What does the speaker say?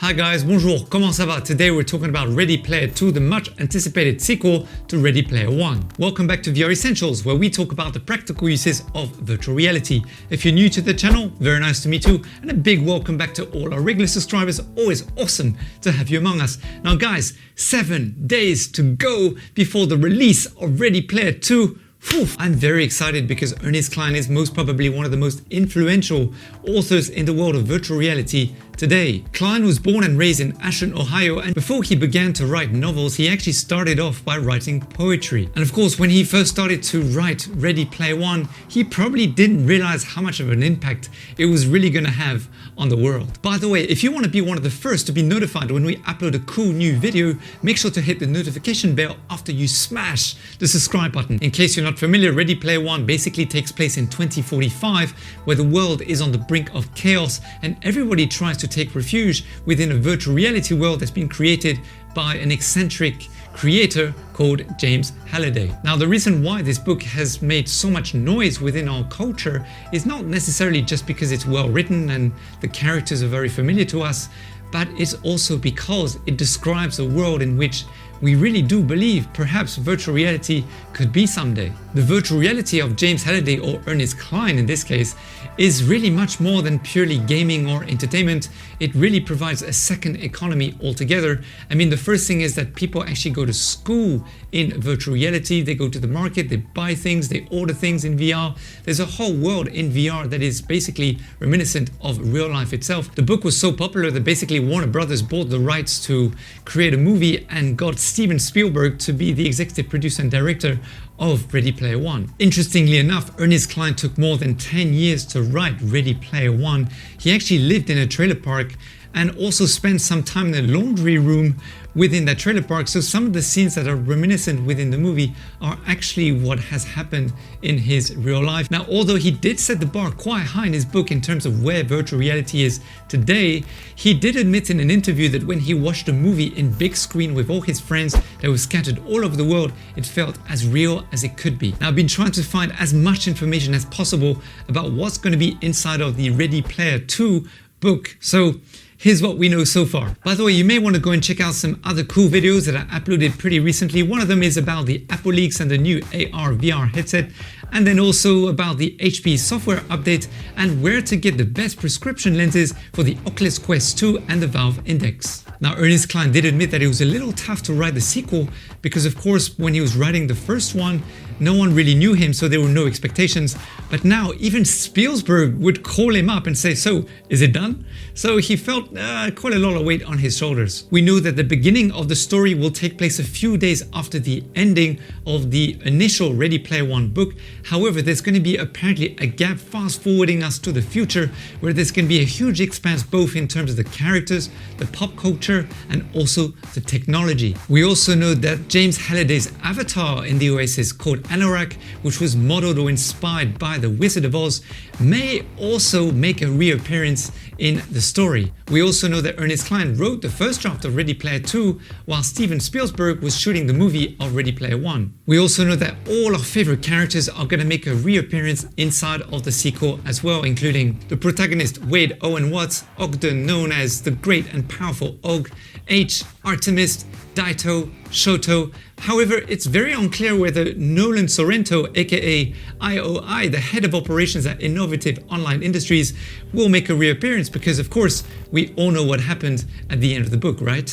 Hi guys, bonjour, comment ça va? Today we're talking about Ready Player 2, the much anticipated sequel to Ready Player 1. Welcome back to VR Essentials, where we talk about the practical uses of virtual reality. If you're new to the channel, very nice to meet you, and a big welcome back to all our regular subscribers. Always awesome to have you among us. Now guys, 7 days to go before the release of Ready Player 2. Whew, I'm very excited because Ernest Cline is most probably one of the most influential authors in the world of virtual reality today. Cline was born and raised in Ashland, Ohio, and before he began to write novels, he actually started off by writing poetry. And of course, when he first started to write Ready Player 1, he probably didn't realize how much of an impact it was really going to have on the world. By the way, if you want to be one of the first to be notified when we upload a cool new video, make sure to hit the notification bell after you smash the subscribe button. In case you're not familiar, Ready Player 1 basically takes place in 2045, where the world is on the brink of chaos and everybody tries to take refuge within a virtual reality world that's been created by an eccentric creator called James Halliday. Now, the reason why this book has made so much noise within our culture is not necessarily just because it's well written and the characters are very familiar to us, but it's also because it describes a world in which we really do believe perhaps virtual reality could be someday. The virtual reality of James Halliday, or Ernest Cline in this case, is really much more than purely gaming or entertainment. It really provides a second economy altogether. I mean, the first thing is that people actually go to school in virtual reality. They go to the market, they buy things, they order things in VR. There's a whole world in VR that is basically reminiscent of real life itself. The book was so popular that basically Warner Brothers bought the rights to create a movie and got Steven Spielberg to be the executive producer and director of Ready Player 1. Interestingly enough, Ernest Cline took more than 10 years to write Ready Player 1. He actually lived in a trailer park and also spent some time in the laundry room within that trailer park. So some of the scenes that are reminiscent within the movie are actually what has happened in his real life. Now, although he did set the bar quite high in his book in terms of where virtual reality is today, he did admit in an interview that when he watched a movie in big screen with all his friends that was scattered all over the world, it felt as real as it could be. Now, I've been trying to find as much information as possible about what's going to be inside of the Ready Player 2 book. So here's what we know so far. By the way, you may want to go and check out some other cool videos that I uploaded pretty recently. One of them is about the Apple leaks and the new AR VR headset, and then also about the HP software update and where to get the best prescription lenses for the Oculus Quest 2 and the Valve Index. Now, Ernest Cline did admit that it was a little tough to write the sequel because, of course, when he was writing the first one, no one really knew him, so there were no expectations. But now even Spielberg would call him up and say, "So, is it done?" So he felt quite a lot of weight on his shoulders. We know that the beginning of the story will take place a few days after the ending of the initial Ready Player 1 book. However, there's going to be apparently a gap fast forwarding us to the future where there's going to be a huge expanse both in terms of the characters, the pop culture, and also the technology. We also know that James Halliday's avatar in the OS is called Anorak, which was modeled or inspired by the Wizard of Oz, may also make a reappearance in the story. We also know that Ernest Cline wrote the first draft of Ready Player 2 while Steven Spielberg was shooting the movie of Ready Player 1. We also know that all our favorite characters are going to make a reappearance inside of the sequel as well, including the protagonist Wade Owen Watts, Ogden known as the Great and Powerful Og, H, Artemis, Daito, Shoto. However, it's very unclear whether Nolan Sorrento, aka IOI, the head of operations at Innovative Online Industries, will make a reappearance because, of course, we all know what happened at the end of the book, right?